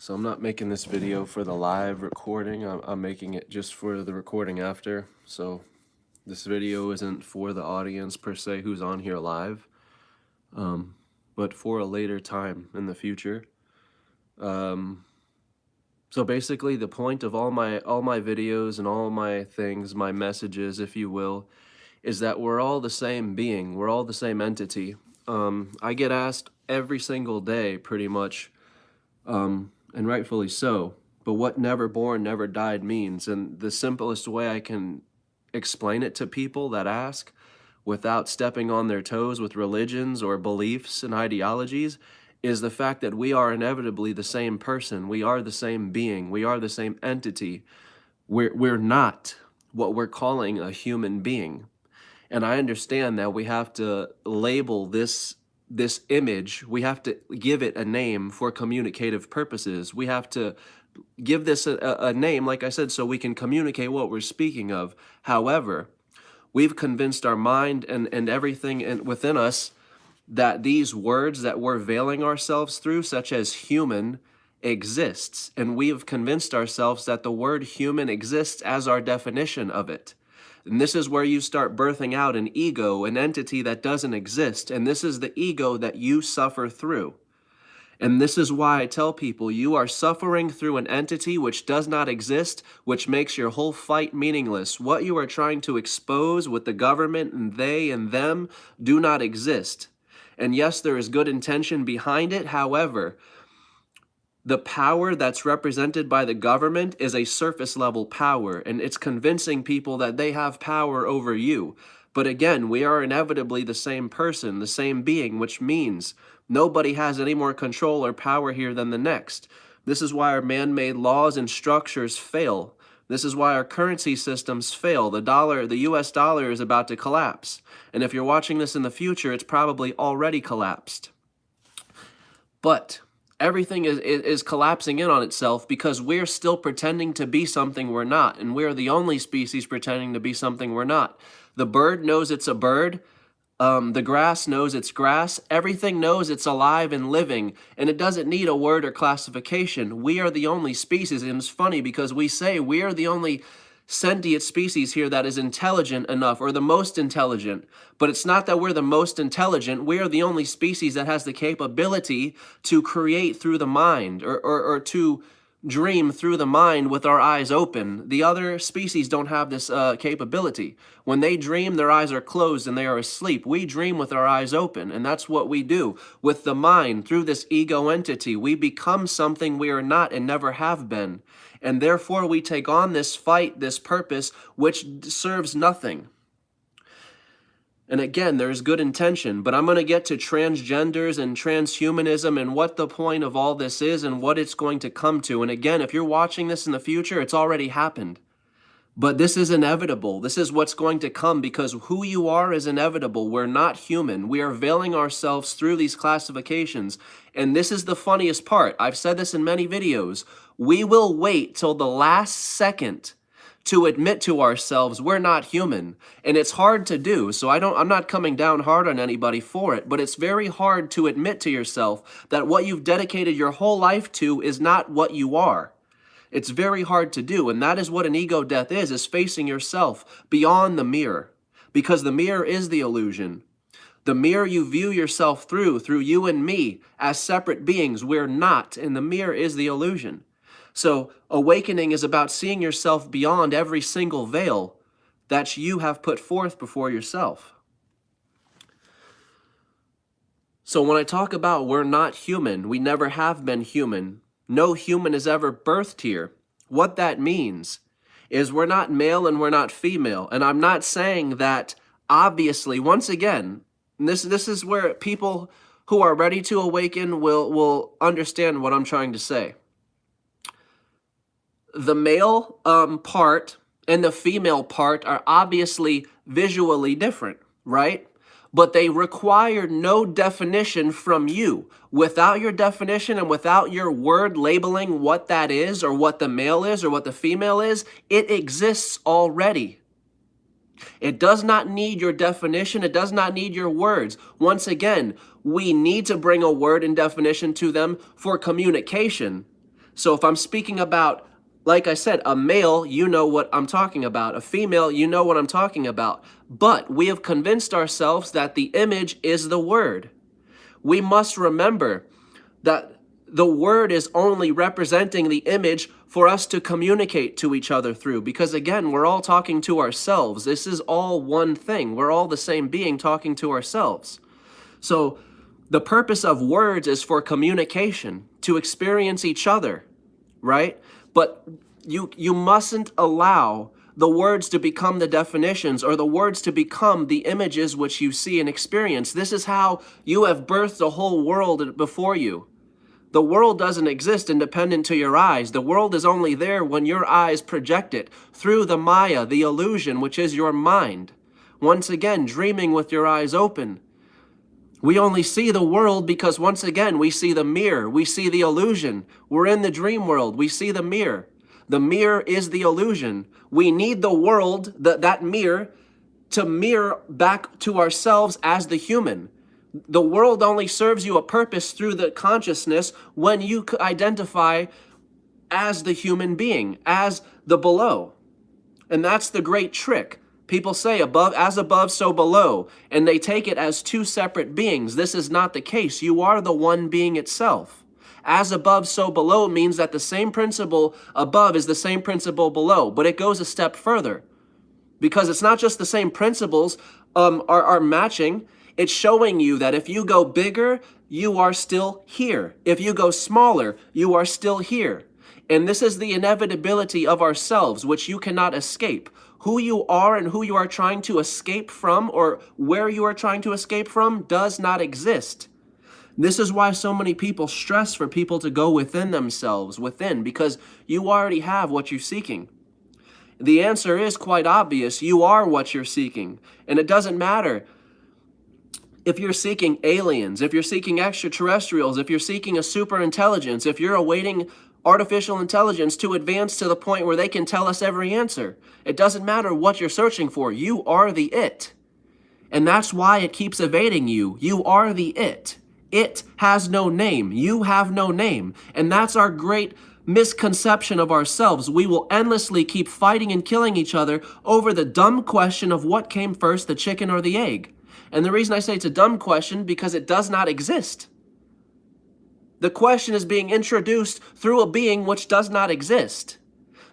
So I'm not making this video for the live recording. I'm making it just for the recording after. So this video isn't for the audience per se who's on here live, but for a later time in the future. So basically the point of all my videos and all my things, my messages, if you will, is that we're all the same being. We're all the same entity. I get asked every single day pretty much, and rightfully so, but what never born, never died means. And the simplest way I can explain it to people that ask without stepping on their toes with religions or beliefs and ideologies is the fact that we are inevitably the same person. We are the same being. We are the same entity. We're not what we're calling a human being. And I understand that we have to label this image, we have to give it a name for communicative purposes. We have to give this a name, like I said, so we can communicate what we're speaking of. However, we've convinced our mind and everything within us that these words that we're veiling ourselves through, such as human, exists. And we have convinced ourselves that the word human exists as our definition of it. And this is where you start birthing out an ego, an entity that doesn't exist. And this is the ego that you suffer through. And this is why I tell people you are suffering through an entity which does not exist, which makes your whole fight meaningless. What you are trying to expose with the government and they and them do not exist. And yes, there is good intention behind it. However, the power that's represented by the government is a surface level power, and it's convincing people that they have power over you. But again, we are inevitably the same person, the same being, which means nobody has any more control or power here than the next. This is why our man-made laws and structures fail. This is why our currency systems fail. The US dollar is about to collapse. And if you're watching this in the future, it's probably already collapsed. But everything is collapsing in on itself because we're still pretending to be something we're not, and we're the only species pretending to be something we're not. The bird knows it's a bird. The grass knows it's grass. Everything knows it's alive and living, and it doesn't need a word or classification. We are the only species, and it's funny because we say we are the only sentient species here that is intelligent enough, or the most intelligent. But it's not that we're the most intelligent. We are the only species that has the capability to create through the mind, or to dream through the mind with our eyes open. The other species don't have this capability. When they dream, their eyes are closed and they are asleep. We dream with our eyes open, and that's what we do. With the mind, through this ego entity, we become something we are not and never have been. And therefore, we take on this fight, this purpose, which serves nothing. And again, there's good intention, but I'm going to get to transgenders and transhumanism and what the point of all this is and what it's going to come to. And again, if you're watching this in the future, it's already happened. But this is inevitable. This is what's going to come because who you are is inevitable. We're not human. We are veiling ourselves through these classifications. And this is the funniest part. I've said this in many videos. We will wait till the last second to admit to ourselves we're not human. And it's hard to do. So I'm not coming down hard on anybody for it, but it's very hard to admit to yourself that what you've dedicated your whole life to is not what you are. It's very hard to do, and that is what an ego death is facing yourself beyond the mirror, because the mirror is the illusion. The mirror you view yourself through you and me as separate beings, we're not, and the mirror is the illusion. So awakening is about seeing yourself beyond every single veil that you have put forth before yourself. So when I talk about we're not human, we never have been human, no human is ever birthed here. What that means is we're not male and we're not female. And I'm not saying that, obviously, once again, this is where people who are ready to awaken will understand what I'm trying to say. The male part and the female part are obviously visually different, right? But they require no definition from you. Without your definition and without your word labeling what that is or what the male is or what the female is, it exists already. It does not need your definition. It does not need your words. Once again, we need to bring a word and definition to them for communication. So if I'm speaking about, like I said, a male, you know what I'm talking about. A female, you know what I'm talking about. But we have convinced ourselves that the image is the word. We must remember that the word is only representing the image for us to communicate to each other through. Because again, we're all talking to ourselves. This is all one thing. We're all the same being talking to ourselves. So the purpose of words is for communication, to experience each other, right? But you mustn't allow the words to become the definitions, or the words to become the images which you see and experience. This is how you have birthed a whole world before you. The world doesn't exist independent to your eyes. The world is only there when your eyes project it through the Maya, the illusion, which is your mind. Once again, dreaming with your eyes open. We only see the world because, once again, we see the mirror. We see the illusion. We're in the dream world. We see the mirror. The mirror is the illusion. We need the world, that mirror, to mirror back to ourselves as the human. The world only serves you a purpose through the consciousness when you identify as the human being, as the below. And that's the great trick. People say above, so below, and they take it as two separate beings. This is not the case. You are the one being itself. As above, so below means that the same principle above is the same principle below, but it goes a step further. Because it's not just the same principles are matching. It's showing you that if you go bigger, you are still here. If you go smaller, you are still here. And this is the inevitability of ourselves, which you cannot escape. Who you are and who you are trying to escape from, or where you are trying to escape from, does not exist. This is why so many people stress for people to go within themselves, because you already have what you're seeking. The answer is quite obvious. You are what you're seeking. And it doesn't matter if you're seeking aliens, if you're seeking extraterrestrials, if you're seeking a super intelligence, if you're awaiting artificial intelligence to advance to the point where they can tell us every answer. It doesn't matter what you're searching for. You are the it. And that's why it keeps evading you. You are the it. It has no name. You have no name. And that's our great misconception of ourselves. We will endlessly keep fighting and killing each other over the dumb question of what came first, the chicken or the egg. And the reason I say it's a dumb question, because it does not exist. The question is being introduced through a being which does not exist.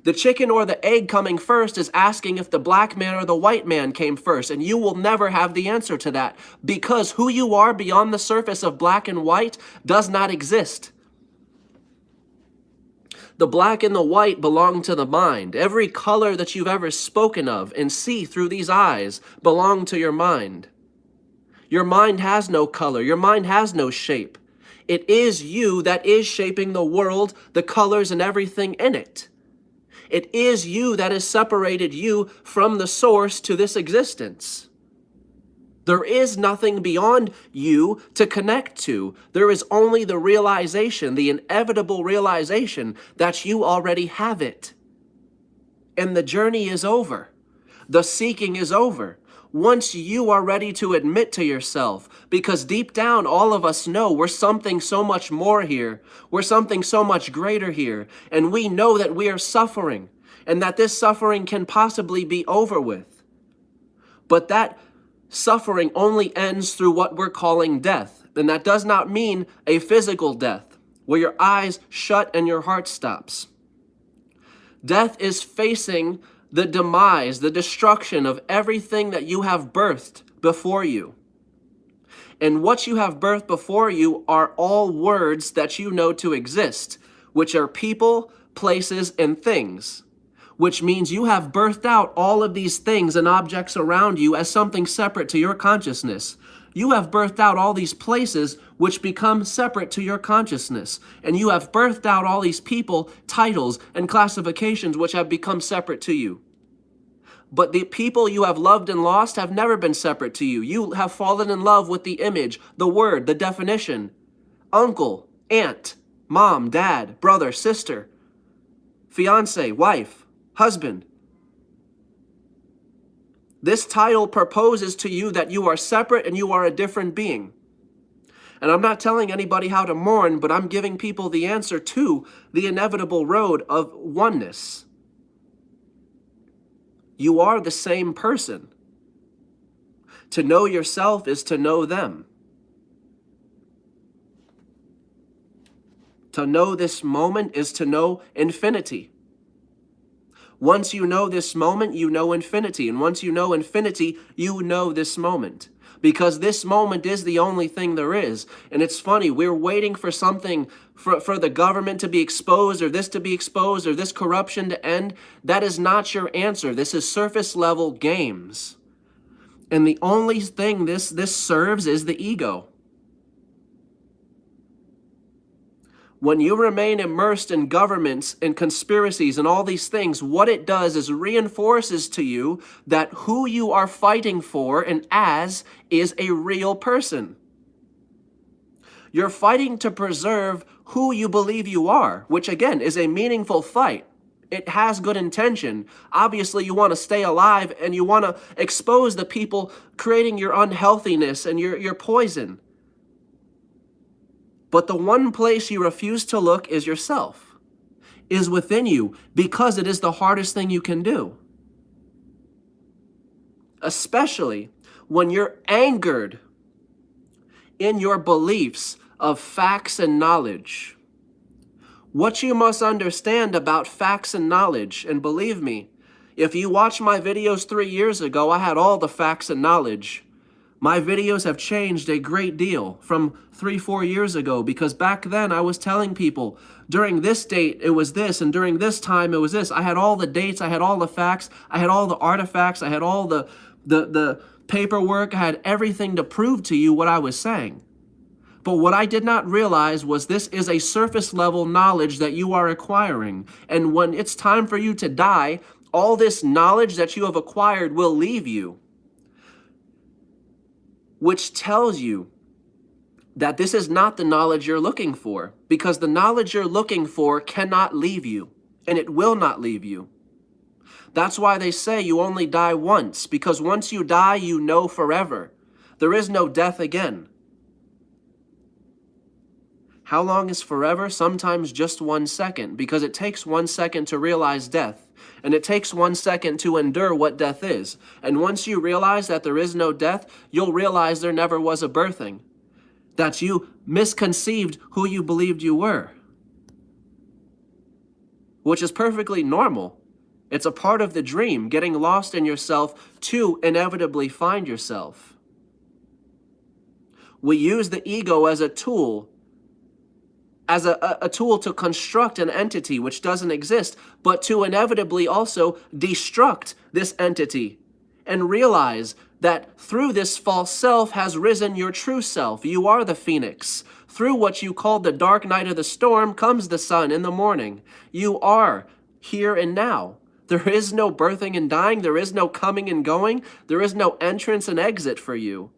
The chicken or the egg coming first is asking if the black man or the white man came first, and you will never have the answer to that, because who you are beyond the surface of black and white does not exist. The black and the white belong to the mind. Every color that you've ever spoken of and see through these eyes belong to your mind. Your mind has no color. Your mind has no shape. It is you that is shaping the world, the colors, and everything in it. It is you that has separated you from the source to this existence. There is nothing beyond you to connect to. There is only the realization, the inevitable realization that you already have it. And the journey is over. The seeking is over. Once you are ready to admit to yourself, because deep down all of us know we're something so much more here, we're something so much greater here, and we know that we are suffering, and that this suffering can possibly be over with. But that suffering only ends through what we're calling death, and that does not mean a physical death, where your eyes shut and your heart stops. Death is facing the demise, the destruction of everything that you have birthed before you. And what you have birthed before you are all words that you know to exist, which are people, places, and things, which means you have birthed out all of these things and objects around you as something separate to your consciousness. You have birthed out all these places which become separate to your consciousness. And you have birthed out all these people, titles, and classifications which have become separate to you. But the people you have loved and lost have never been separate to you. You have fallen in love with the image, the word, the definition. Uncle, aunt, mom, dad, brother, sister, fiance, wife, husband. This title proposes to you that you are separate and you are a different being. And I'm not telling anybody how to mourn, but I'm giving people the answer to the inevitable road of oneness. You are the same person. To know yourself is to know them. To know this moment is to know infinity. Once you know this moment, you know infinity. And once you know infinity, you know this moment. Because this moment is the only thing there is. And it's funny, we're waiting for something, for the government to be exposed, or this to be exposed, or this corruption to end. That is not your answer. This is surface level games. And the only thing this serves is the ego. When you remain immersed in governments and conspiracies and all these things, what it does is reinforces to you that who you are fighting for and as is a real person. You're fighting to preserve who you believe you are, which again is a meaningful fight. It has good intention. Obviously, you want to stay alive and you want to expose the people creating your unhealthiness and your poison. But the one place you refuse to look is yourself, is within you, because it is the hardest thing you can do. Especially when you're angered in your beliefs of facts and knowledge. What you must understand about facts and knowledge, and believe me, if you watched my videos 3 years ago, I had all the facts and knowledge. My videos have changed a great deal from 3-4 years ago, because back then I was telling people during this date it was this, and during this time it was this. I had all the dates, I had all the facts, I had all the artifacts, I had all the paperwork, I had everything to prove to you what I was saying. But what I did not realize was this is a surface level knowledge that you are acquiring. And when it's time for you to die, all this knowledge that you have acquired will leave you. Which tells you that this is not the knowledge you're looking for, because the knowledge you're looking for cannot leave you, and it will not leave you. That's why they say you only die once, because once you die, you know forever. There is no death again. How long is forever? Sometimes just 1 second, because it takes 1 second to realize death. And it takes 1 second to endure what death is. And once you realize that there is no death, you'll realize there never was a birthing. That you misconceived who you believed you were. Which is perfectly normal. It's a part of the dream, getting lost in yourself to inevitably find yourself. We use the ego as a tool, as a tool to construct an entity which doesn't exist, but to inevitably also destruct this entity and realize that through this false self has risen your true self. You are the phoenix. Through what you call the dark night of the storm comes the sun in the morning. You are here and now. There is no birthing and dying. There is no coming and going. There is no entrance and exit for you.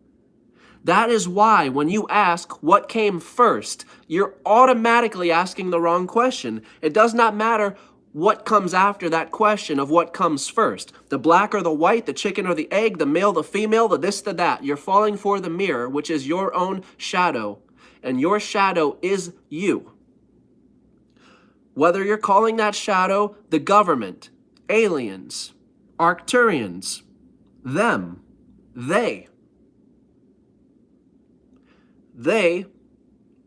That is why when you ask what came first, you're automatically asking the wrong question. It does not matter what comes after that question of what comes first. The black or the white, the chicken or the egg, the male, the female, the this, the that. You're falling for the mirror, which is your own shadow. And your shadow is you. Whether you're calling that shadow the government, aliens, Arcturians, them, they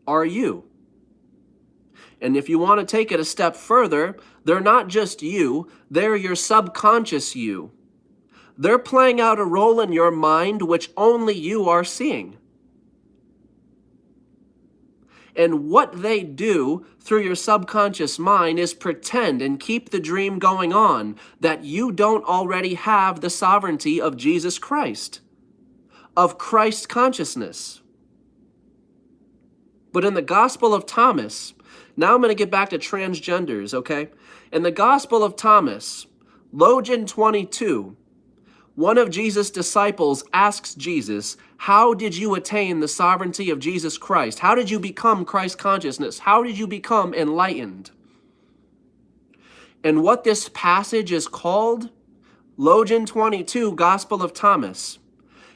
are you. And if you want to take it a step further, they're not just you, they're your subconscious you. They're playing out a role in your mind which only you are seeing. And what they do through your subconscious mind is pretend and keep the dream going on that you don't already have the sovereignty of Jesus Christ, of Christ consciousness. But in the Gospel of Thomas, now I'm going to get back to transgenders, okay? In the Gospel of Thomas, Logan 22, one of Jesus' disciples asks Jesus, how did you attain the sovereignty of Jesus Christ? How did you become Christ consciousness? How did you become enlightened? And what this passage is called, Logan 22, Gospel of Thomas,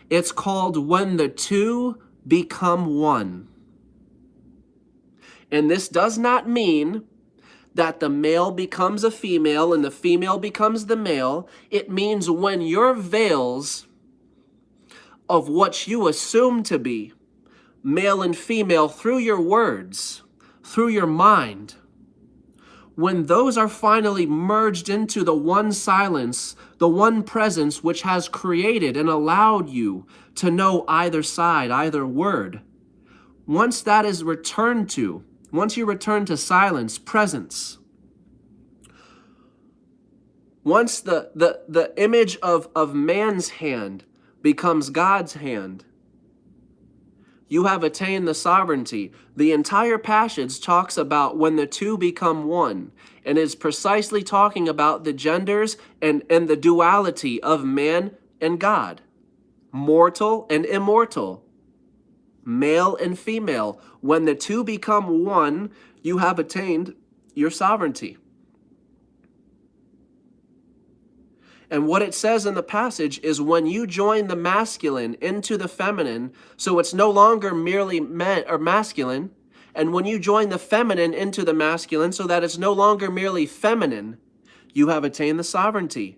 it's called when the two become one. And this does not mean that the male becomes a female and the female becomes the male. It means when your veils of what you assume to be male and female through your words, through your mind, when those are finally merged into the one silence, the one presence which has created and allowed you to know either side, either word, once that is returned to, once you return to silence, presence, once the image of man's hand becomes God's hand, you have attained the sovereignty. The entire passage talks about when the two become one, and is precisely talking about the genders and the duality of man and God, mortal and immortal, male and female. When the two become one, you have attained your sovereignty. And what it says in the passage is when you join the masculine into the feminine, so it's no longer merely masculine, and when you join the feminine into the masculine so that it's no longer merely feminine, you have attained the sovereignty.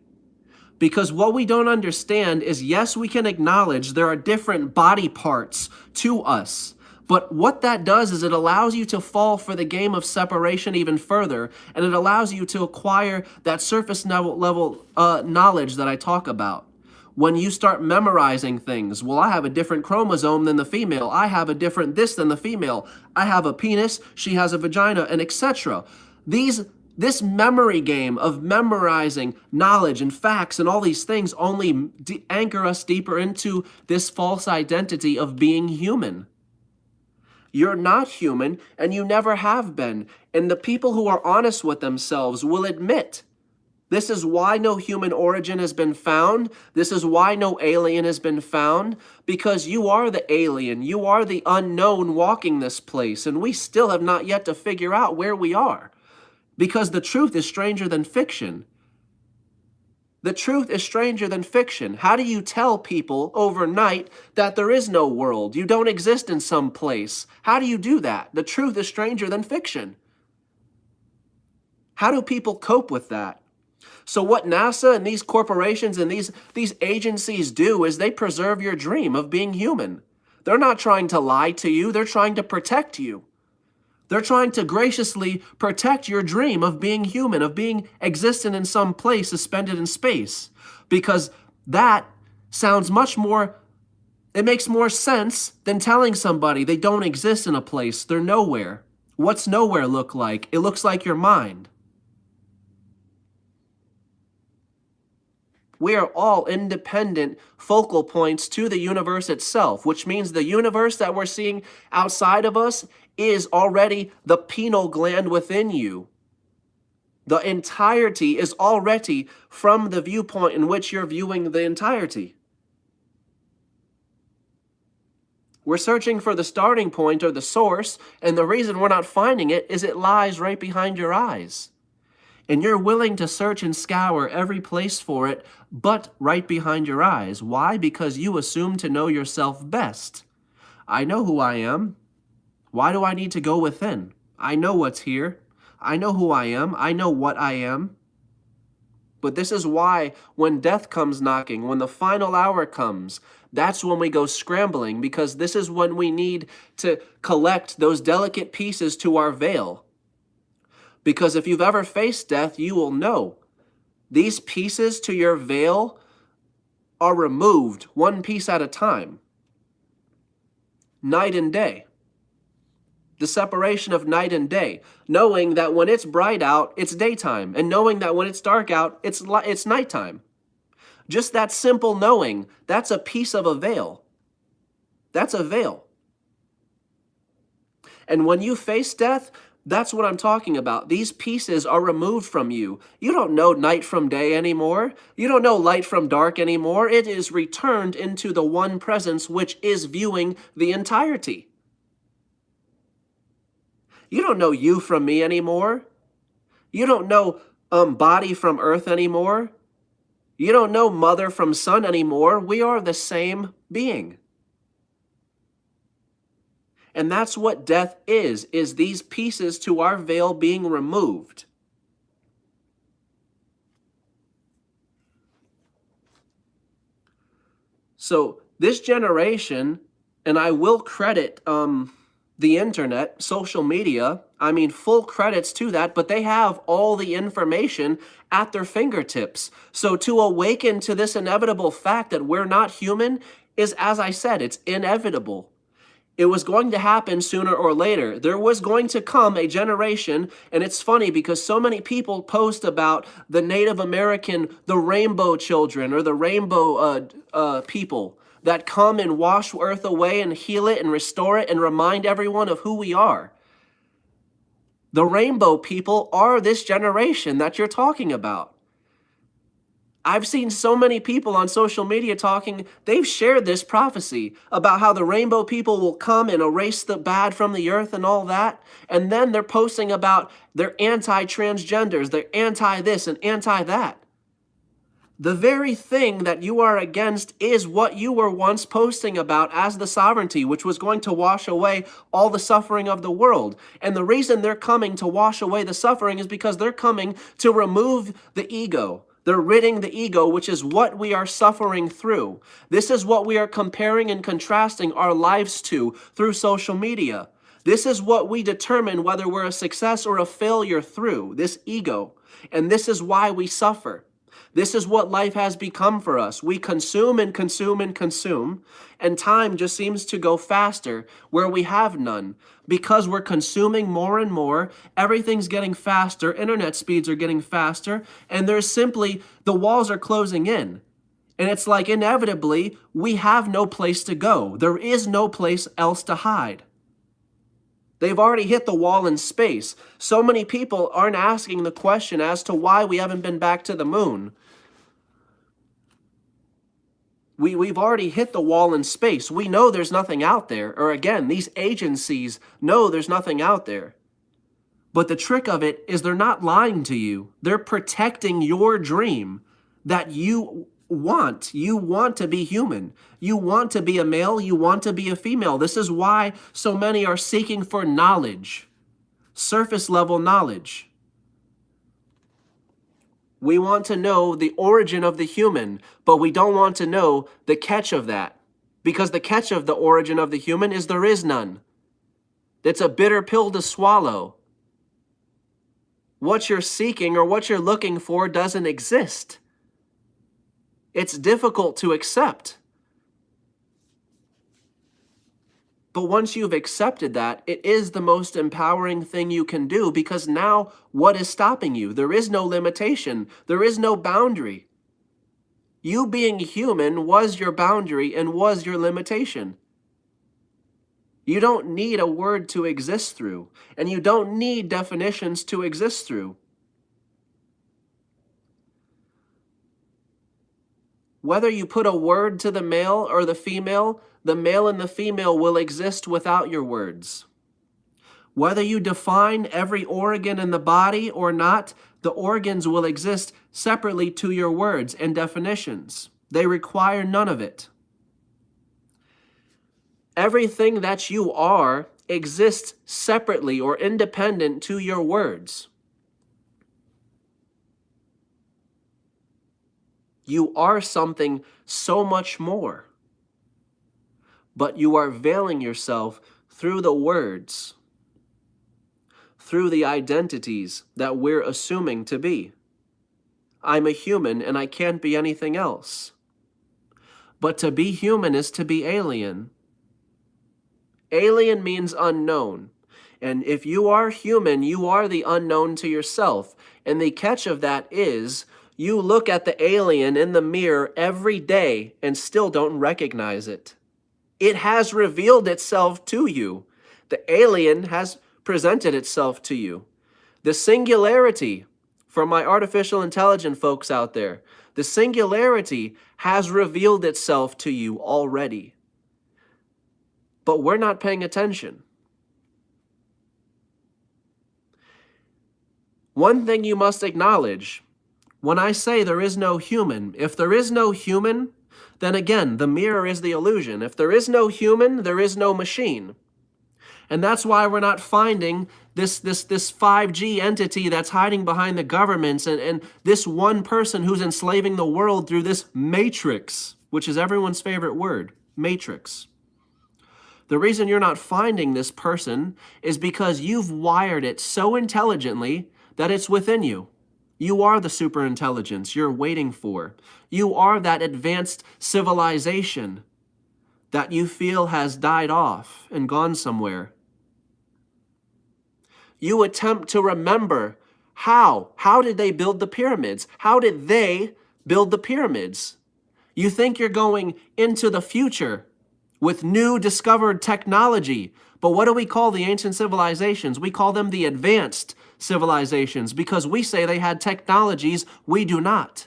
Because what we don't understand is, yes, we can acknowledge there are different body parts to us. But what that does is it allows you to fall for the game of separation even further, and it allows you to acquire that surface level knowledge that I talk about. When you start memorizing things, well, I have a different chromosome than the female. I have a different this than the female. I have a penis, she has a vagina, and etc. This memory game of memorizing knowledge and facts and all these things only anchor us deeper into this false identity of being human. You're not human, and you never have been. And the people who are honest with themselves will admit, this is why no human origin has been found. This is why no alien has been found, because you are the alien. You are the unknown walking this place, and we still have not yet to figure out where we are, because the truth is stranger than fiction. The truth is stranger than fiction. How do you tell people overnight that there is no world? You don't exist in some place. How do you do that? The truth is stranger than fiction. How do people cope with that? So what NASA and these corporations and these agencies do is they preserve your dream of being human. They're not trying to lie to you. They're trying to protect you. They're trying to graciously protect your dream of being human, of being existent in some place suspended in space, because that sounds much more, it makes more sense than telling somebody they don't exist in a place. They're nowhere. What's nowhere look like? It looks like your mind. We are all independent focal points to the universe itself, which means the universe that we're seeing outside of us is already the pineal gland within you. The entirety is already from the viewpoint in which you're viewing the entirety. We're searching for the starting point or the source, and the reason we're not finding it is it lies right behind your eyes. And you're willing to search and scour every place for it, but right behind your eyes. Why? Because you assume to know yourself best. I know who I am. Why do I need to go within? I know what's here. I know who I am. I know what I am. But this is why when death comes knocking, when the final hour comes, that's when we go scrambling, because this is when we need to collect those delicate pieces to our veil. Because if you've ever faced death, you will know these pieces to your veil are removed one piece at a time. Night and day. The separation of night and day. Knowing that when it's bright out, it's daytime. And knowing that when it's dark out, it's nighttime. Just that simple knowing, that's a piece of a veil. That's a veil. And when you face death, that's what I'm talking about. These pieces are removed from you. You don't know night from day anymore. You don't know light from dark anymore. It is returned into the one presence which is viewing the entirety. You don't know you from me anymore. You don't know body from earth anymore. You don't know mother from son anymore. We are the same being. And that's what death is these pieces to our veil being removed. So this generation, and I will credit the internet, social media, I mean, full credits to that, but they have all the information at their fingertips. So to awaken to this inevitable fact that we're not human is, as I said, it's inevitable. It was going to happen sooner or later. There was going to come a generation, and it's funny because so many people post about the Native American, the rainbow children, or the rainbow people that come and wash earth away and heal it and restore it and remind everyone of who we are. The rainbow people are this generation that you're talking about. I've seen so many people on social media talking, they've shared this prophecy about how the rainbow people will come and erase the bad from the earth and all that. And then they're posting about they're anti-transgenders, they're anti-this and anti-that. The very thing that you are against is what you were once posting about as the sovereignty, which was going to wash away all the suffering of the world. And the reason they're coming to wash away the suffering is because they're coming to remove the ego. They're ridding the ego, which is what we are suffering through. This is what we are comparing and contrasting our lives to through social media. This is what we determine whether we're a success or a failure through, this ego. And this is why we suffer. This is what life has become for us. We consume and consume and consume, and time just seems to go faster where we have none. Because we're consuming more and more, everything's getting faster, internet speeds are getting faster, and there's simply, the walls are closing in. And it's like inevitably, we have no place to go. There is no place else to hide. They've already hit the wall in space. So many people aren't asking the question as to why we haven't been back to the moon. We've already hit the wall in space. We know there's nothing out there. Or again, these agencies know there's nothing out there. But the trick of it is they're not lying to you. They're protecting your dream that you want. You want to be human. You want to be a male. You want to be a female. This is why so many are seeking for knowledge, surface level knowledge. We want to know the origin of the human, but we don't want to know the catch of that. Because the catch of the origin of the human is there is none. It's a bitter pill to swallow. What you're seeking or what you're looking for doesn't exist. It's difficult to accept. But once you've accepted that, it is the most empowering thing you can do, because now what is stopping you? There is no limitation. There is no boundary. You being human was your boundary and was your limitation. You don't need a word to exist through, and you don't need definitions to exist through. Whether you put a word to the male or the female and the female will exist without your words. Whether you define every organ in the body or not, the organs will exist separately to your words and definitions. They require none of it. Everything that you are exists separately or independent to your words. You are something so much more. But you are veiling yourself through the words, through the identities that we're assuming to be. I'm a human and I can't be anything else. But to be human is to be alien. Alien means unknown. And if you are human, you are the unknown to yourself. And the catch of that is, you look at the alien in the mirror every day and still don't recognize it. It has revealed itself to you. The alien has presented itself to you. The singularity, for my artificial intelligence folks out there, the singularity has revealed itself to you already. But we're not paying attention. One thing you must acknowledge, when I say there is no human, if there is no human, then again, the mirror is the illusion. If there is no human, there is no machine. And that's why we're not finding this 5G entity that's hiding behind the governments and this one person who's enslaving the world through this matrix, which is everyone's favorite word, matrix. The reason you're not finding this person is because you've wired it so intelligently that it's within you. You are the superintelligence you're waiting for. You are that advanced civilization that you feel has died off and gone somewhere. You attempt to remember how. How did they build the pyramids? How did they build the pyramids? You think you're going into the future with new discovered technology. But what do we call the ancient civilizations? We call them the advanced civilizations because we say they had technologies we do not.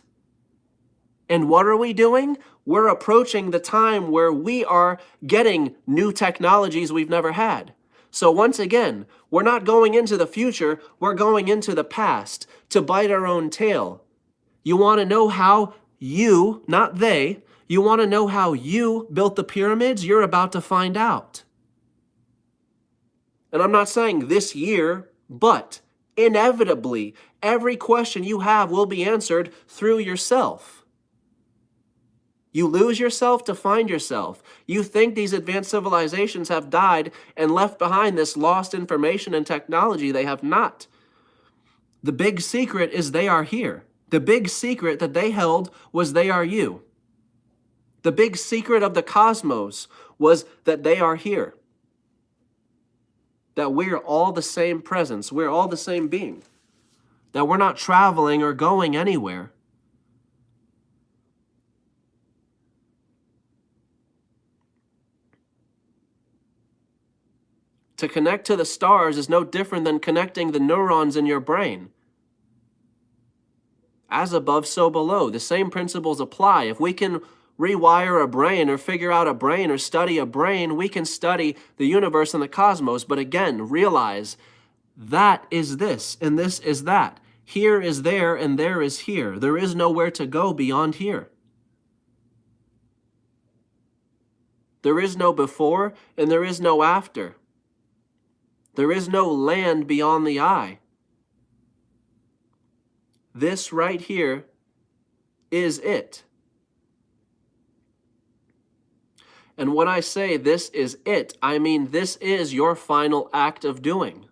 And what are we doing? We're approaching the time where we are getting new technologies we've never had. So once again, we're not going into the future, we're going into the past to bite our own tail. You want to know how you, not they, you want to know how you built the pyramids? You're about to find out. And I'm not saying this year, but inevitably, every question you have will be answered through yourself. You lose yourself to find yourself. You think these advanced civilizations have died and left behind this lost information and technology. They have not. The big secret is they are here. The big secret that they held was they are you. The big secret of the cosmos was that they are here. That we're all the same presence. We're all the same being. That we're not traveling or going anywhere. To connect to the stars is no different than connecting the neurons in your brain. As above, so below. The same principles apply. If we can rewire a brain or figure out a brain or study a brain, we can study the universe and the cosmos. But again, realize that is this and this is that. Here is there and there is here. There is nowhere to go beyond here. There is no before and there is no after. There is no land beyond the eye. This right here is it. And when I say this is it, I mean this is your final act of doing.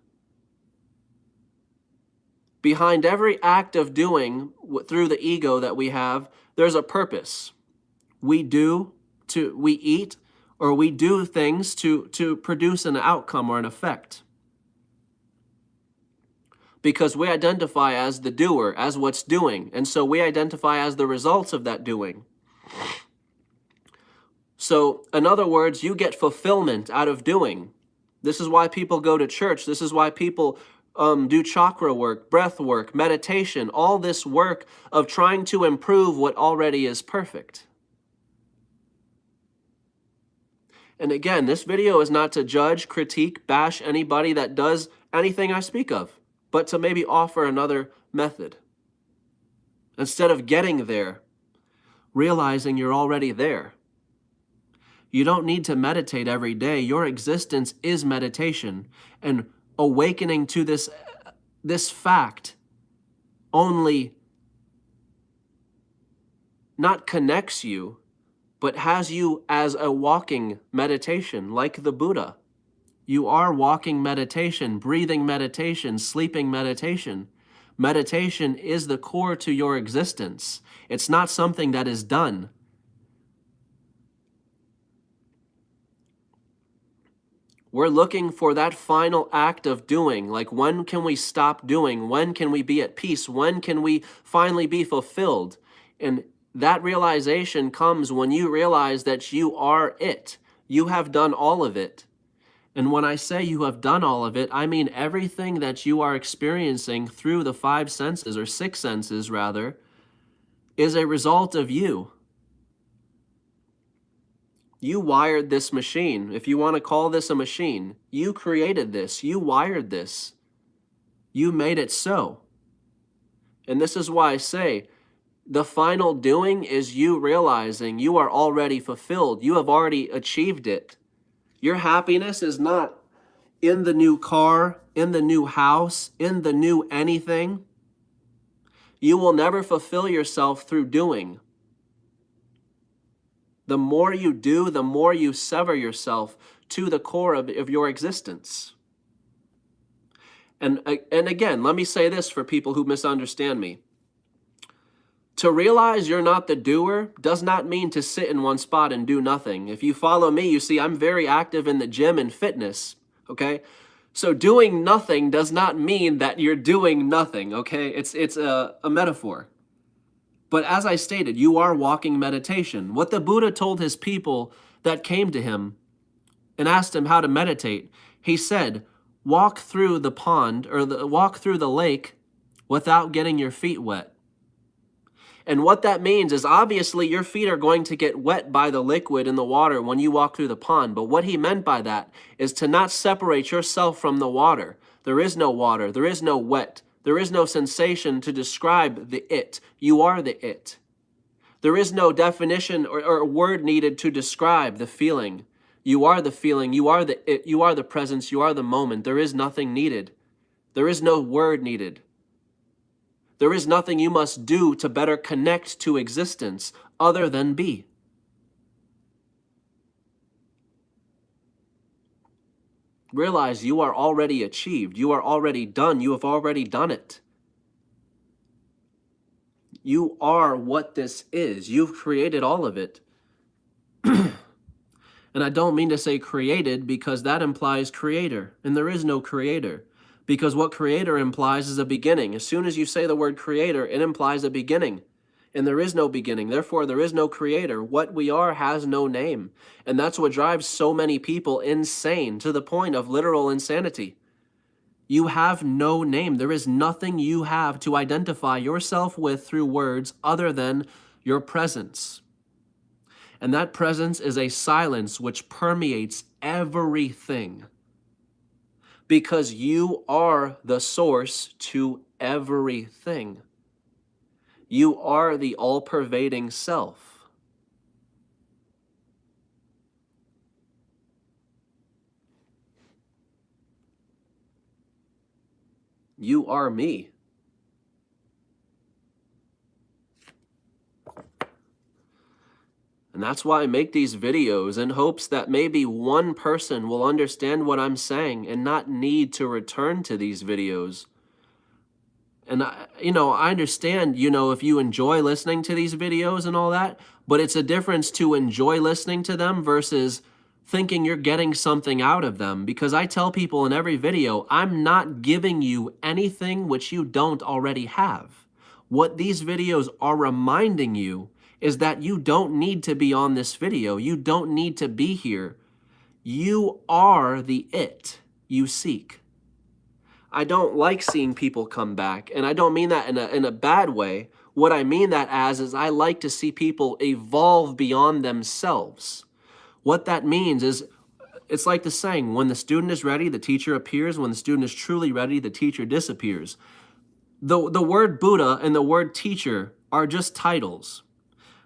Behind every act of doing through the ego that we have, there's a purpose. We eat, or we do things to produce an outcome or an effect. Because we identify as the doer, as what's doing, and so we identify as the results of that doing. So, in other words, you get fulfillment out of doing. This is why people go to church. This is why people do chakra work, breath work, meditation, all this work of trying to improve what already is perfect. And again, this video is not to judge, critique, bash anybody that does anything I speak of, but to maybe offer another method. Instead of getting there, realizing you're already there. You don't need to meditate every day. Your existence is meditation. And awakening to this fact only not connects you, but has you as a walking meditation, like the Buddha. You are walking meditation, breathing meditation, sleeping meditation. Meditation is the core to your existence. It's not something that is done. We're looking for that final act of doing. Like, when can we stop doing? When can we be at peace? When can we finally be fulfilled? And that realization comes when you realize that you are it. You have done all of it. And when I say you have done all of it, I mean everything that you are experiencing through the 5 senses, or 6 senses rather, is a result of you. You wired this machine. If you want to call this a machine, you created this. You wired this. You made it so. And this is why I say the final doing is you realizing you are already fulfilled. You have already achieved it. Your happiness is not in the new car, in the new house, in the new anything. You will never fulfill yourself through doing. The more you do, the more you sever yourself to the core of your existence. And again, let me say this for people who misunderstand me. To realize you're not the doer does not mean to sit in one spot and do nothing. If you follow me, you see I'm very active in the gym and fitness, okay? So doing nothing does not mean that you're doing nothing, okay? It's a metaphor. But as I stated, you are walking meditation. What the Buddha told his people that came to him and asked him how to meditate, he said, walk through the pond or walk through the lake without getting your feet wet. And what that means is obviously your feet are going to get wet by the liquid in the water when you walk through the pond. But what he meant by that is to not separate yourself from the water. There is no water. There is no wet. There is no sensation to describe the it. You are the it. There is no definition or word needed to describe the feeling. You are the feeling. You are the it. You are the presence. You are the moment. There is nothing needed. There is no word needed. There is nothing you must do to better connect to existence other than be. Realize you are already achieved. You are already done. You have already done it. You are what this is. You've created all of it. And I don't mean to say created because that implies creator, and there is no creator. Because what creator implies is a beginning. As soon as you say the word creator, it implies a beginning. And there is no beginning. Therefore, there is no creator. What we are has no name. And that's what drives so many people insane, to the point of literal insanity. You have no name. There is nothing you have to identify yourself with through words other than your presence. And that presence is a silence which permeates everything. Because you are the source to everything. You are the all-pervading self. You are me. And that's why I make these videos in hopes that maybe one person will understand what I'm saying and not need to return to these videos. And I understand, if you enjoy listening to these videos and all that, but it's a difference to enjoy listening to them versus thinking you're getting something out of them. Because I tell people in every video, I'm not giving you anything which you don't already have. What these videos are reminding you is that you don't need to be on this video. You don't need to be here. You are the it you seek. I don't like seeing people come back, and I don't mean that in a bad way. What I mean that as is I like to see people evolve beyond themselves. What that means is, it's like the saying, when the student is ready, the teacher appears. When the student is truly ready, the teacher disappears. The word Buddha and the word teacher are just titles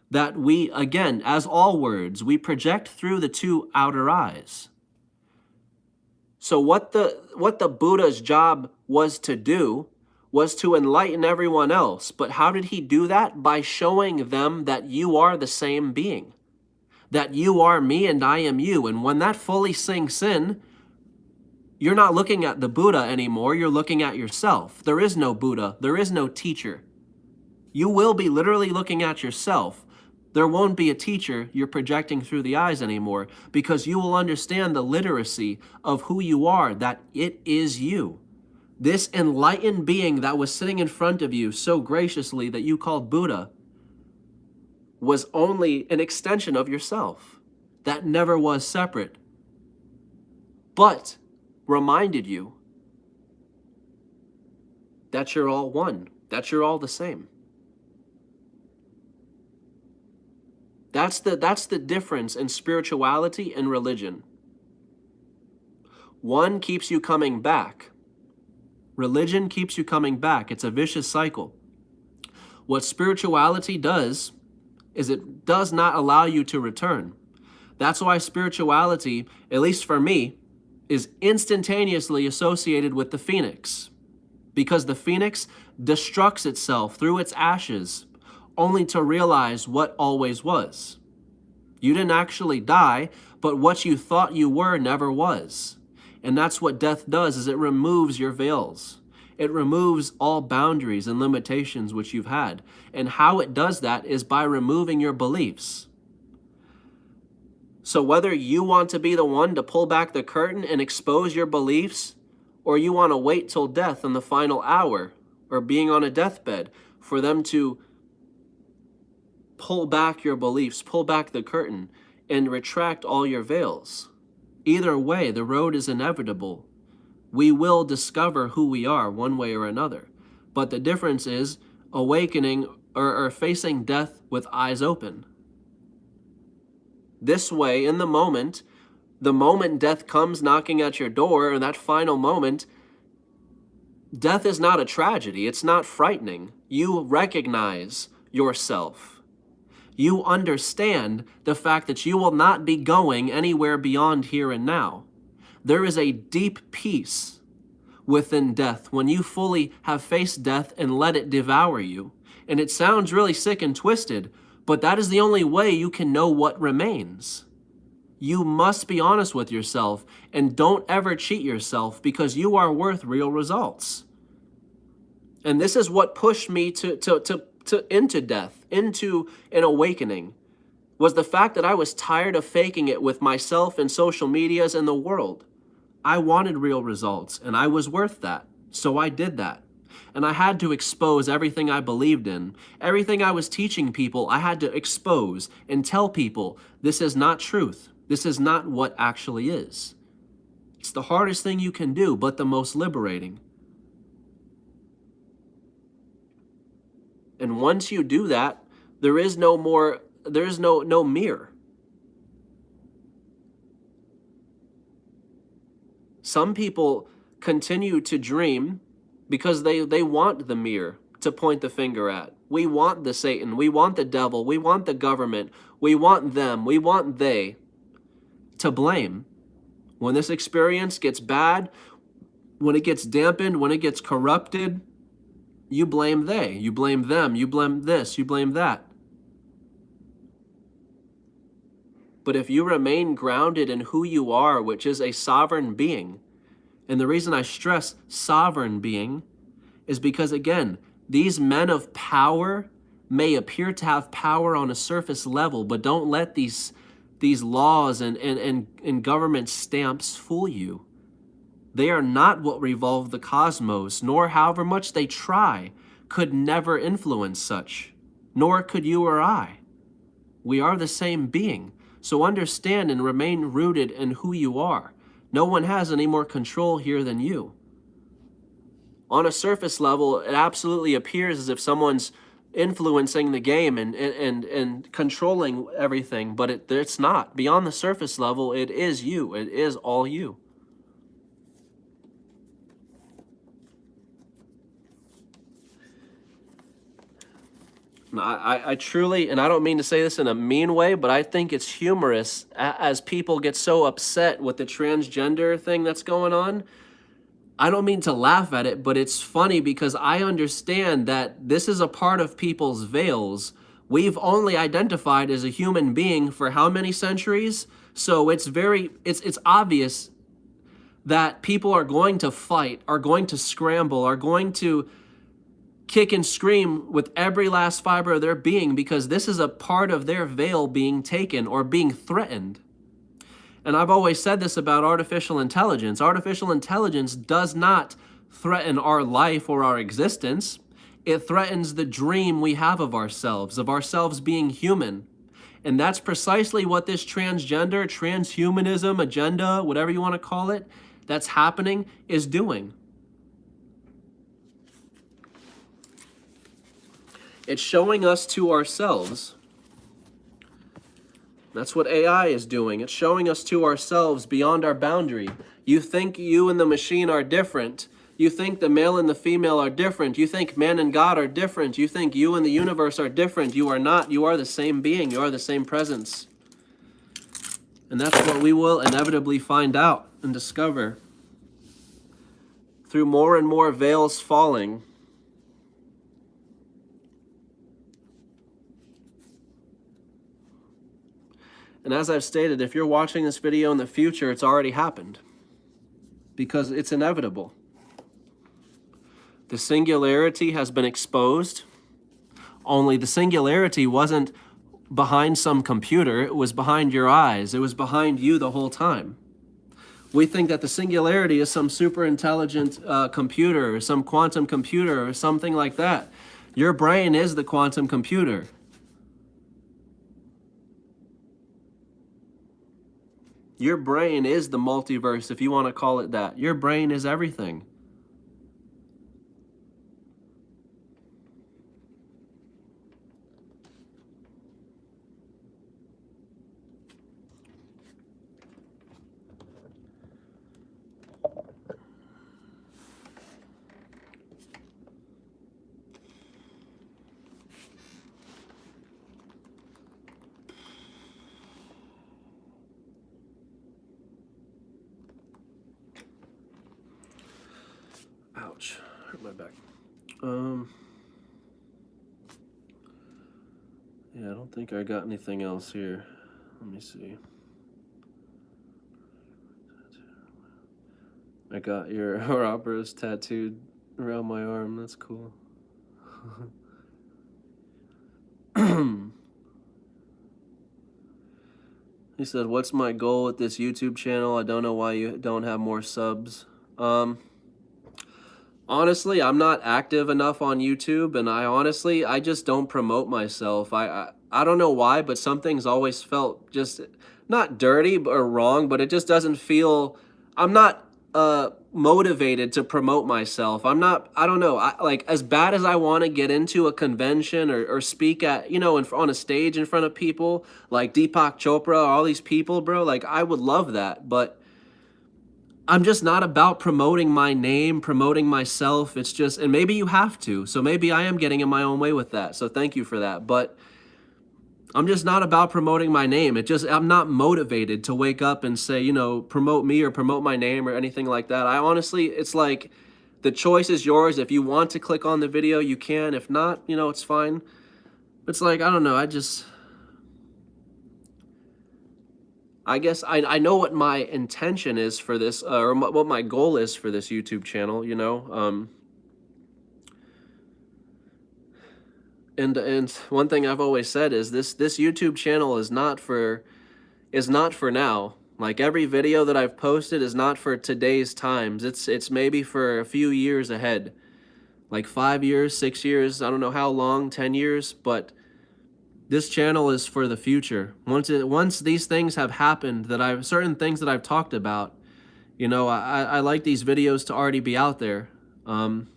that we, again, as all words, we project through the two outer eyes. So what the Buddha's job was to do was to enlighten everyone else. But how did he do that? By showing them that you are the same being, that you are me and I am you. And when that fully sinks in, you're not looking at the Buddha anymore. You're looking at yourself. There is no Buddha. There is no teacher. You will be literally looking at yourself. There won't be a teacher you're projecting through the eyes anymore, because you will understand the literacy of who you are, that it is you. This enlightened being that was sitting in front of you so graciously that you called Buddha was only an extension of yourself that never was separate, but reminded you that you're all one, that you're all the same. That's the difference in spirituality and religion. One keeps you coming back. Religion keeps you coming back. It's a vicious cycle. What spirituality does is it does not allow you to return. That's why spirituality, at least for me, is instantaneously associated with the phoenix, because the phoenix destructs itself through its ashes only to realize what always was. You didn't actually die, but what you thought you were never was. And that's what death does, is it removes your veils. It removes all boundaries and limitations which you've had. And how it does that is by removing your beliefs. So whether you want to be the one to pull back the curtain and expose your beliefs, or you want to wait till death in the final hour, or being on a deathbed, for them to pull back your beliefs, pull back the curtain, and retract all your veils. Either way, the road is inevitable. We will discover who we are one way or another. But the difference is awakening or facing death with eyes open. This way, in the moment death comes knocking at your door, in that final moment, death is not a tragedy. It's not frightening. You recognize yourself. You understand the fact that you will not be going anywhere beyond here and now. There is a deep peace within death when you fully have faced death and let it devour you. And it sounds really sick and twisted, but that is the only way you can know what remains. You must be honest with yourself and don't ever cheat yourself, because you are worth real results. And this is what pushed me into death, into an awakening, was the fact that I was tired of faking it with myself and social medias and the world. I wanted real results, and I was worth that. So I did that. And I had to expose everything I believed in. Everything I was teaching people, I had to expose and tell people, this is not truth. This is not what actually is. It's the hardest thing you can do, but the most liberating. And once you do that, there is no mirror. Some people continue to dream because they want the mirror to point the finger at. We want the Satan, we want the devil, we want the government, we want them, we want they to blame. When this experience gets bad, when it gets dampened, when it gets corrupted, you blame they, you blame them, you blame this, you blame that. But if you remain grounded in who you are, which is a sovereign being, and the reason I stress sovereign being is because, again, these men of power may appear to have power on a surface level, but don't let these laws and government stamps fool you. They are not what revolve the cosmos, nor however much they try could never influence such, nor could you or I. We are the same being, so understand and remain rooted in who you are. No one has any more control here than you. On a surface level, it absolutely appears as if someone's influencing the game and controlling everything, but it's not. Beyond the surface level, it is you. It is all you. I truly, and I don't mean to say this in a mean way, but I think it's humorous as people get so upset with the transgender thing that's going on. I don't mean to laugh at it, but it's funny because I understand that this is a part of people's veils. We've only identified as a human being for how many centuries? So it's obvious that people are going to fight, are going to scramble, are going to kick and scream with every last fiber of their being, because this is a part of their veil being taken or being threatened. And I've always said this about artificial intelligence. Artificial intelligence does not threaten our life or our existence. It threatens the dream we have of ourselves being human. And that's precisely what this transgender, transhumanism agenda, whatever you want to call it, that's happening is doing. It's showing us to ourselves. That's what AI is doing. It's showing us to ourselves beyond our boundary. You think you and the machine are different. You think the male and the female are different. You think man and God are different. You think you and the universe are different. You are not. You are the same being. You are the same presence. And that's what we will inevitably find out and discover through more and more veils falling, and as I've stated, if you're watching this video in the future, it's already happened, because it's inevitable. The singularity has been exposed, only the singularity wasn't behind some computer, it was behind your eyes, it was behind you the whole time. We think that the singularity is some super intelligent computer, or some quantum computer, or something like that. Your brain is the quantum computer. Your brain is the multiverse, if you want to call it that. Your brain is everything. Ouch, hurt my back. Yeah, I don't think I got anything else here. Let me see. I got your Ouroboros tattooed around my arm. That's cool. He said, "What's my goal with this YouTube channel? I don't know why you don't have more subs." Honestly, I'm not active enough on YouTube, and I just don't promote myself. I don't know why, but something's always felt just not dirty or wrong, but it just doesn't feel. I'm not motivated to promote myself. I don't know. Like, as bad as I want to get into a convention or speak at, on a stage in front of people like Deepak Chopra, all these people, bro. Like, I would love that, but I'm just not about promoting my name, promoting myself. It's just, and maybe you have to. So maybe I am getting in my own way with that. So thank you for that. But I'm just not about promoting my name. I'm not motivated to wake up and say, promote me or promote my name or anything like that. It's like, the choice is yours. If you want to click on the video, you can. If not, it's fine. It's like, I don't know. I guess I know what my intention is for this, or what my goal is for this YouTube channel, and one thing I've always said is this YouTube channel is not for now. Like, every video that I've posted is not for today's times. It's maybe for a few years ahead, like 5 years, 6 years, I don't know how long, 10 years, but this channel is for the future. Once these things have happened, certain things that I've talked about, I like these videos to already be out there. And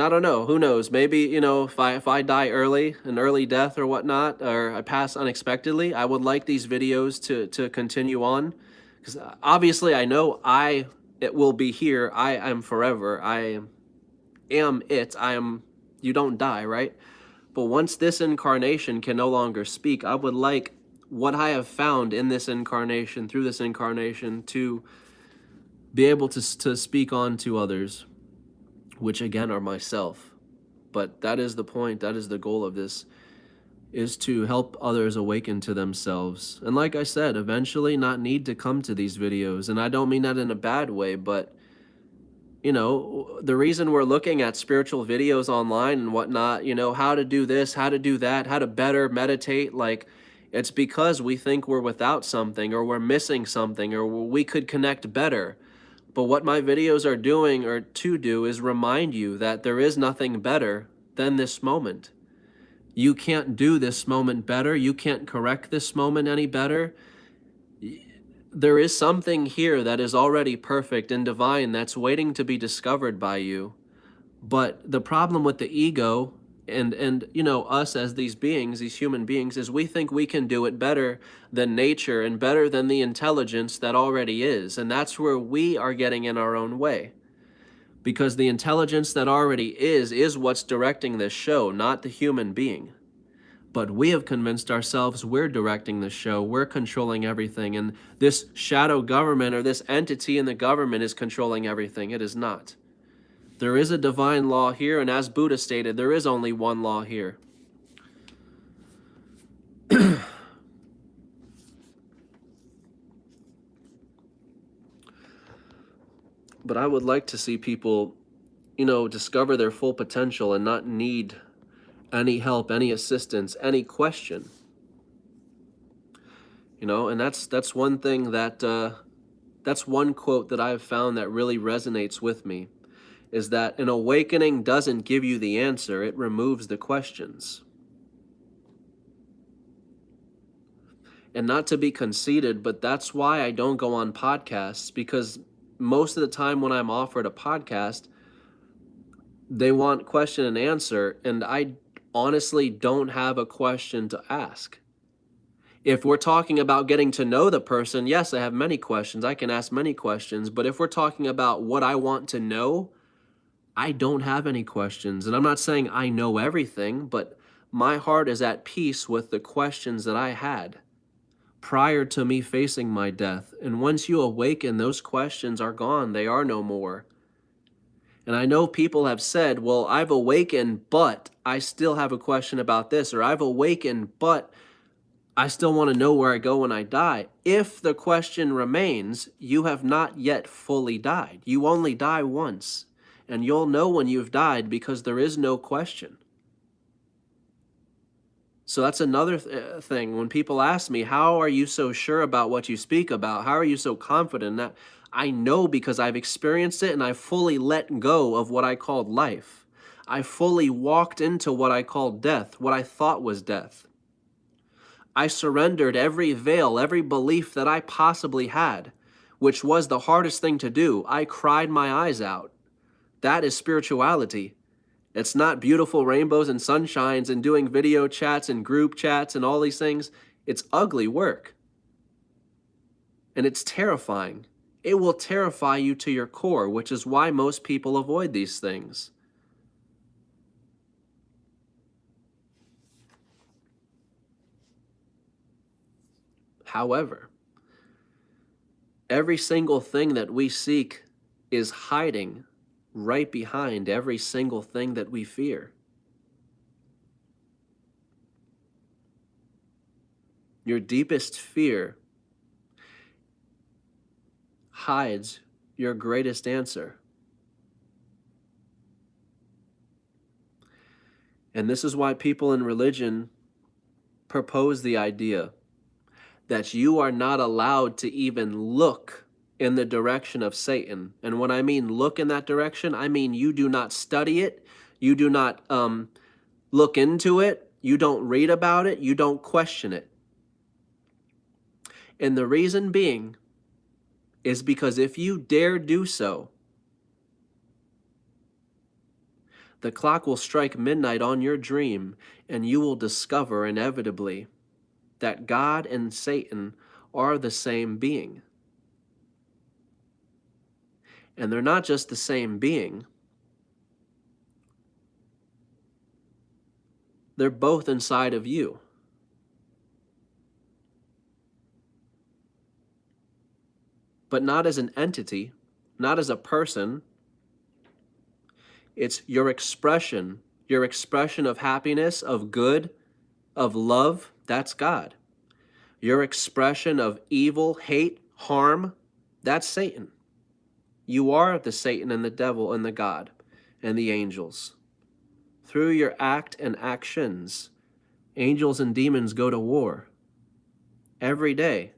I don't know, who knows? Maybe, if I die early, an early death or whatnot, or I pass unexpectedly, I would like these videos to continue on, because obviously I know it will be here. I am forever. I am it. You don't die, right? But once this incarnation can no longer speak, I would like what I have found in this incarnation, through this incarnation, to be able to speak on to others, which again are myself. But that is the point, that is the goal of this, is to help others awaken to themselves. And like I said, eventually not need to come to these videos. And I don't mean that in a bad way, but the reason we're looking at spiritual videos online and whatnot, how to do this, how to do that, how to better meditate, like, it's because we think we're without something, or we're missing something, or we could connect better. But what my videos are doing, or to do, is remind you that there is nothing better than this moment. You can't do this moment better. You can't correct this moment any better. There is something here that is already perfect and divine that's waiting to be discovered by you. But the problem with the ego and us as these beings, these human beings, is we think we can do it better than nature and better than the intelligence that already is. And that's where we are getting in our own way. Because the intelligence that already is what's directing this show, not the human being. But we have convinced ourselves we're directing the show, we're controlling everything, and this shadow government or this entity in the government is controlling everything. It is not. There is a divine law here, and as Buddha stated, there is only one law here. But I would like to see people, discover their full potential and not need any help, any assistance, any question. And that's one thing that's one quote that I've found that really resonates with me, is that an awakening doesn't give you the answer, it removes the questions. And not to be conceited, but that's why I don't go on podcasts, because most of the time when I'm offered a podcast, they want question and answer, and I honestly don't have a question to ask. If we're talking about getting to know the person, yes, I have many questions. I can ask many questions. But if we're talking about what I want to know, I don't have any questions. And I'm not saying I know everything, but my heart is at peace with the questions that I had prior to me facing my death. And once you awaken, those questions are gone. They are no more. And I know people have said, well, I've awakened, but I still have a question about this, or I've awakened, but I still want to know where I go when I die. If the question remains, you have not yet fully died. You only die once, and you'll know when you've died because there is no question. So that's another thing. When people ask me, how are you so sure about what you speak about? How are you so confident? That I know because I've experienced it and I fully let go of what I called life. I fully walked into what I called death, what I thought was death. I surrendered every veil, every belief that I possibly had, which was the hardest thing to do. I cried my eyes out. That is spirituality. It's not beautiful rainbows and sunshines and doing video chats and group chats and all these things. It's ugly work. And it's terrifying. It will terrify you to your core, which is why most people avoid these things. However, every single thing that we seek is hiding right behind every single thing that we fear. Your deepest fear hides your greatest answer. And this is why people in religion propose the idea that you are not allowed to even look in the direction of Satan. And when I mean look in that direction, I mean you do not study it, you do not look into it, you don't read about it, you don't question it. And the reason being is because if you dare do so, the clock will strike midnight on your dream, and you will discover inevitably that God and Satan are the same being. And they're not just the same being. They're both inside of you. But not as an entity, not as a person. It's your expression of happiness, of good, of love, that's God. Your expression of evil, hate, harm, that's Satan. You are the Satan and the devil and the God and the angels. Through your act and actions, angels and demons go to war every day.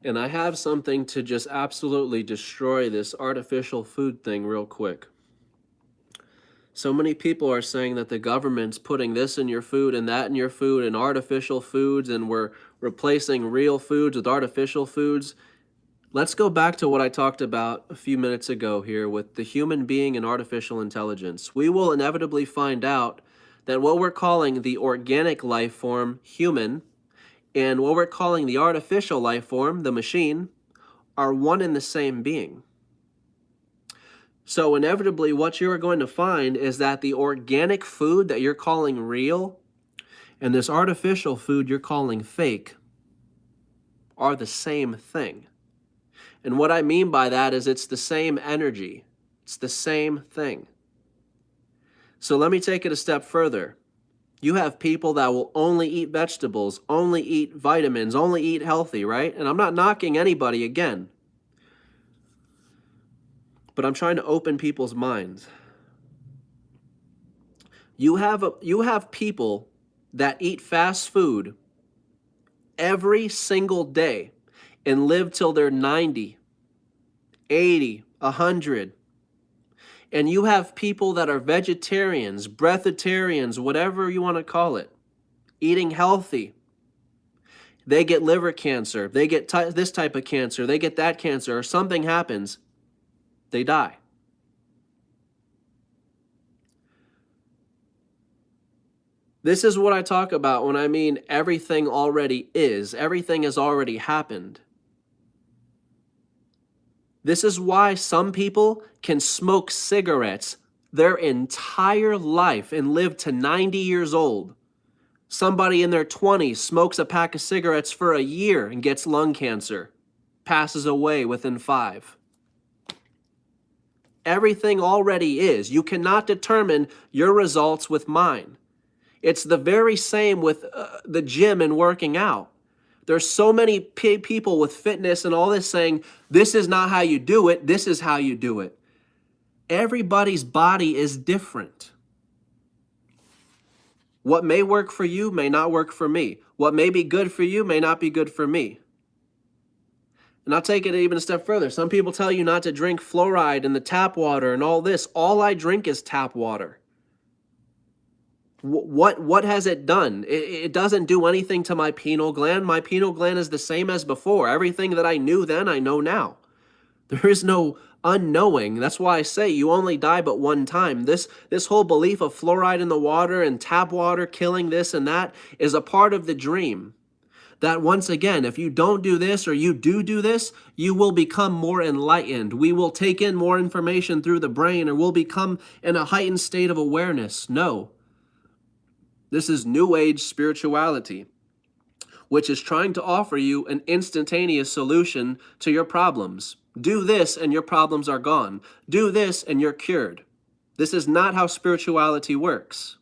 And I have something to just absolutely destroy this artificial food thing real quick. So many people are saying that the government's putting this in your food and that in your food and artificial foods, and we're replacing real foods with artificial foods. Let's go back to what I talked about a few minutes ago here with the human being and artificial intelligence. We will inevitably find out that what we're calling the organic life form, human, and what we're calling the artificial life form, the machine, are one and the same being. So inevitably, what you are going to find is that the organic food that you're calling real and this artificial food you're calling fake are the same thing. And what I mean by that is it's the same energy. It's the same thing. So let me take it a step further. You have people that will only eat vegetables, only eat vitamins, only eat healthy, right? And I'm not knocking anybody again, but I'm trying to open people's minds. You have people that eat fast food every single day and live till they're 90, 80, 100. And you have people that are vegetarians, breatharians, whatever you want to call it, eating healthy. They get liver cancer, they get this type of cancer, they get that cancer, or something happens, they die. This is what I talk about when I mean everything already is. Everything has already happened. This is why some people can smoke cigarettes their entire life and live to 90 years old. Somebody in their 20s smokes a pack of cigarettes for a year and gets lung cancer, passes away within 5. Everything already is. You cannot determine your results with mine. It's the very same with the gym and working out. There's so many people with fitness and all this saying, this is not how you do it, this is how you do it. Everybody's body is different. What may work for you may not work for me. What may be good for you may not be good for me. And I'll take it even a step further. Some people tell you not to drink fluoride in the tap water and all this. All I drink is tap water. What has it done? It doesn't do anything to my pineal gland. My pineal gland is the same as before. Everything that I knew then, I know now. There is no unknowing. That's why I say you only die but one time. This whole belief of fluoride in the water and tap water killing this and that is a part of the dream. That once again, if you don't do this or you do this, you will become more enlightened. We will take in more information through the brain or we'll become in a heightened state of awareness. No. This is New Age spirituality, which is trying to offer you an instantaneous solution to your problems. Do this and your problems are gone. Do this and you're cured. This is not how spirituality works.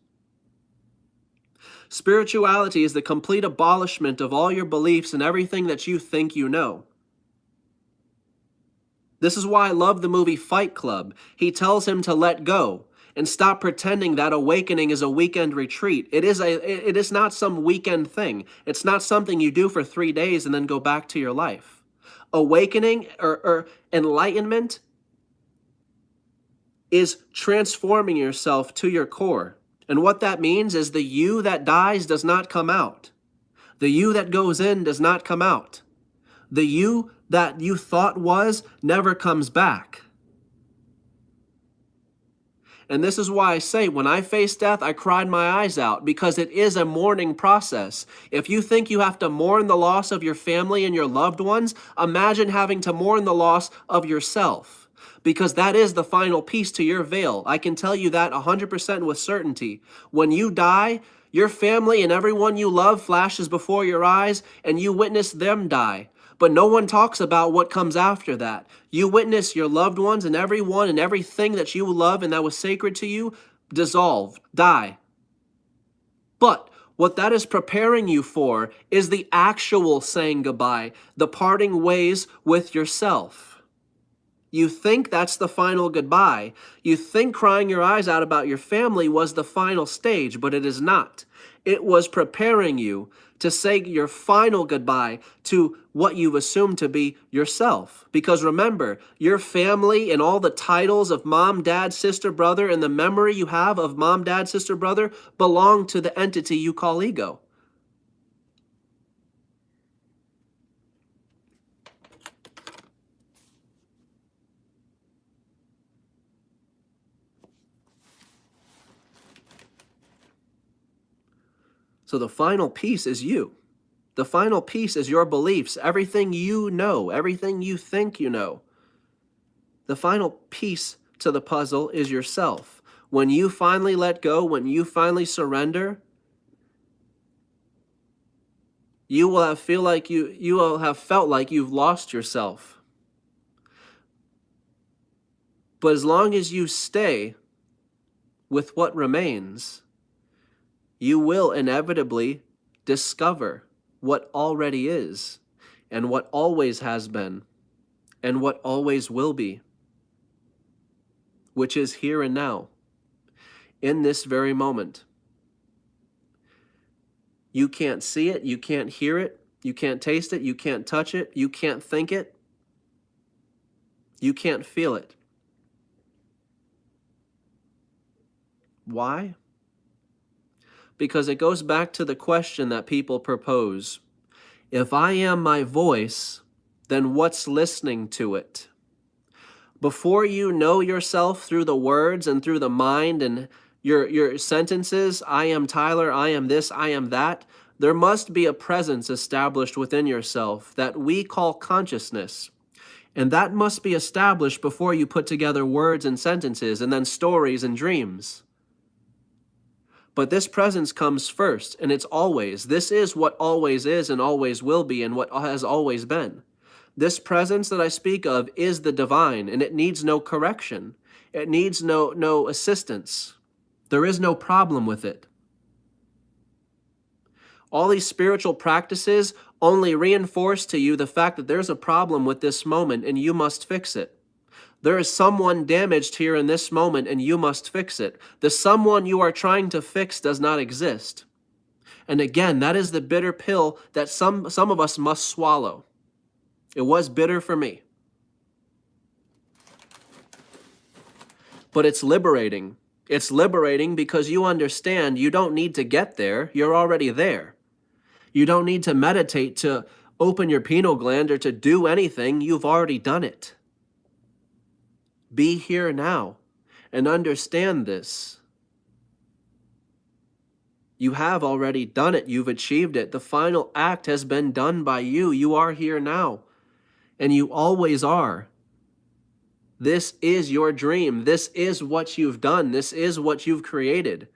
Spirituality is the complete abolishment of all your beliefs and everything that you think you know. This is why I love the movie Fight Club. He tells him to let go and stop pretending that awakening is a weekend retreat. It is not some weekend thing. It's not something you do for 3 days and then go back to your life. Awakening or enlightenment is transforming yourself to your core. And what that means is the you that dies does not come out. The you that goes in does not come out. The you that you thought was never comes back. And this is why I say, when I faced death, I cried my eyes out, because it is a mourning process. If you think you have to mourn the loss of your family and your loved ones, imagine having to mourn the loss of yourself, because that is the final piece to your veil. I can tell you that 100% with certainty. When you die, your family and everyone you love flashes before your eyes, and you witness them die. But no one talks about what comes after that. You witness your loved ones and everyone and everything that you love and that was sacred to you dissolve, die. But what that is preparing you for is the actual saying goodbye, the parting ways with yourself. You think that's the final goodbye. You think crying your eyes out about your family was the final stage, but it is not. It was preparing you to say your final goodbye to what you've assumed to be yourself. Because remember, your family and all the titles of mom, dad, sister, brother, and the memory you have of mom, dad, sister, brother belong to the entity you call ego. So the final piece is you. The final piece is your beliefs, everything you know, everything you think you know. The final piece to the puzzle is yourself. When you finally let go, when you finally surrender, you will have felt like you've lost yourself. But as long as you stay with what remains, you will inevitably discover what already is, and what always has been, and what always will be, which is here and now, in this very moment. You can't see it, you can't hear it, you can't taste it, you can't touch it, you can't think it, you can't feel it. Why? Because it goes back to the question that people propose. If I am my voice, then what's listening to it? Before you know yourself through the words and through the mind and your sentences, I am Tyler, I am this, I am that, there must be a presence established within yourself that we call consciousness. And that must be established before you put together words and sentences and then stories and dreams. But this presence comes first, and it's always. This is what always is and always will be and what has always been. This presence that I speak of is the divine, and it needs no correction. It needs no assistance. There is no problem with it. All these spiritual practices only reinforce to you the fact that there's a problem with this moment and you must fix it. There is someone damaged here in this moment and you must fix it. The someone you are trying to fix does not exist. And again, that is the bitter pill that some of us must swallow. It was bitter for me. But it's liberating. It's liberating because you understand you don't need to get there. You're already there. You don't need to meditate to open your pineal gland or to do anything. You've already done it. Be here now and understand this. You have already done it. You've achieved it. The final act has been done by you. You are here now, and you always are. This is your dream. This is what you've done. This is what you've created.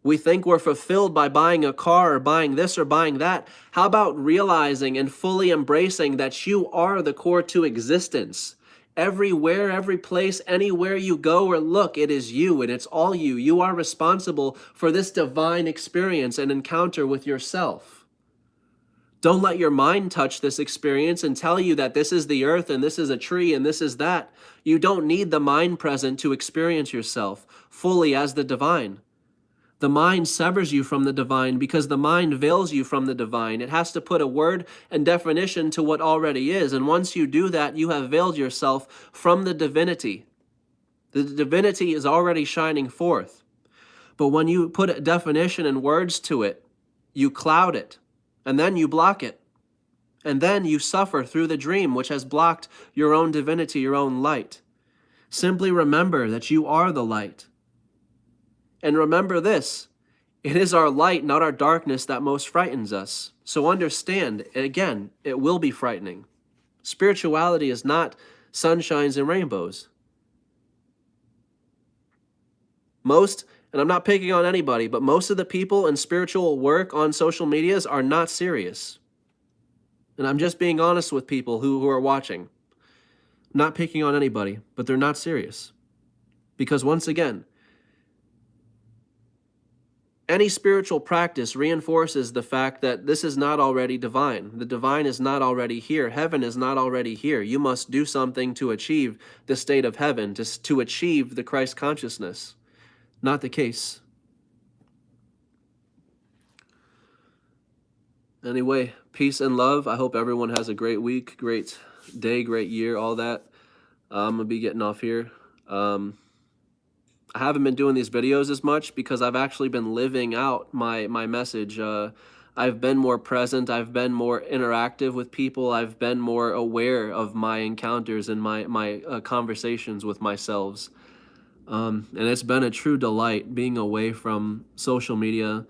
We think we're fulfilled by buying a car or buying this or buying that. How about realizing and fully embracing that you are the core to existence? Everywhere, every place, anywhere you go or look, it is you and it's all you. You are responsible for this divine experience and encounter with yourself. Don't let your mind touch this experience and tell you that this is the earth and this is a tree and this is that. You don't need the mind present to experience yourself fully as the divine. The mind severs you from the divine because the mind veils you from the divine. It has to put a word and definition to what already is. And once you do that, you have veiled yourself from the divinity. The divinity is already shining forth. But when you put a definition and words to it, you cloud it. And then you block it. And then you suffer through the dream which has blocked your own divinity, your own light. Simply remember that you are the light. And remember this, it is our light, not our darkness, that most frightens us. So understand, again, it will be frightening. Spirituality is not sunshines and rainbows. Most, and I'm not picking on anybody, but most of the people in spiritual work on social medias are not serious. And I'm just being honest with people who are watching. I'm not picking on anybody, but they're not serious. Because once again, Any spiritual practice reinforces the fact that this is not already divine. The divine is not already here. Heaven is not already here. You must do something to achieve the state of heaven, to achieve the Christ consciousness. Not the case. Anyway, peace and love. I hope everyone has a great week, great day, great year, all that. I'm going to be getting off here. I haven't been doing these videos as much because I've actually been living out my message. I've been more present. I've been more interactive with people. I've been more aware of my encounters and my conversations with myself. And it's been a true delight being away from social media.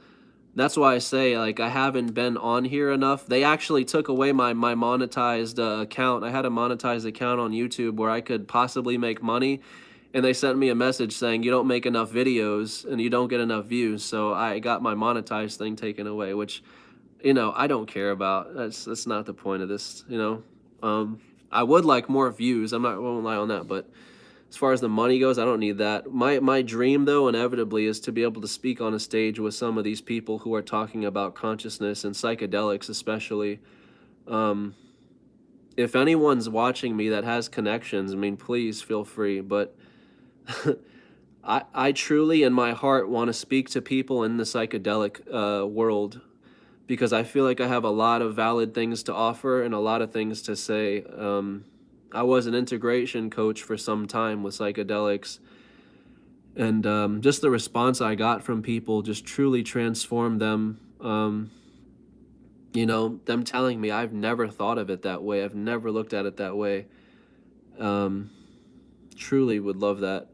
That's why I say, like, I haven't been on here enough. They actually took away my monetized account. I had a monetized account on YouTube where I could possibly make money, and they sent me a message saying you don't make enough videos and you don't get enough views. So I got my monetized thing taken away, which, you know, I don't care about. That's not the point of this, you know. I would like more views. I won't lie on that, but as far as the money goes, I don't need that. My dream, though, inevitably is to be able to speak on a stage with some of these people who are talking about consciousness and psychedelics, especially. If anyone's watching me that has connections, I mean, please feel free. But I truly, in my heart, want to speak to people in the psychedelic world, because I feel like I have a lot of valid things to offer and a lot of things to say. I was an integration coach for some time with psychedelics, and just the response I got from people just truly transformed them. You know, them telling me, I've never thought of it that way, I've never looked at it that way. Truly would love that.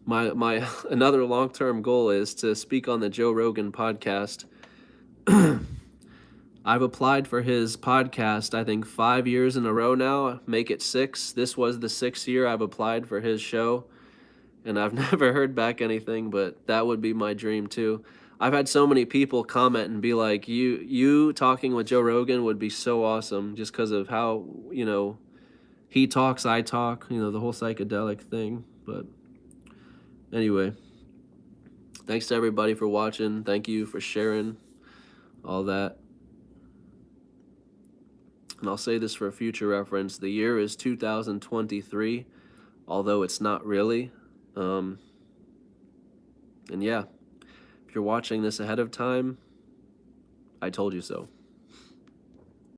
My another long-term goal is to speak on the Joe Rogan podcast. I've applied for his podcast, I think 5 years in a row now, make it 6. This was the 6th year I've applied for his show, and I've never heard back anything, but that would be my dream too. I've had so many people comment and be like, you talking with Joe Rogan would be so awesome, just because of how, you know, he talks, I talk, you know, the whole psychedelic thing. But anyway, thanks to everybody for watching. Thank you for sharing all that. And I'll say this for a future reference. The year is 2023, although it's not really. And yeah, if you're watching this ahead of time, I told you so.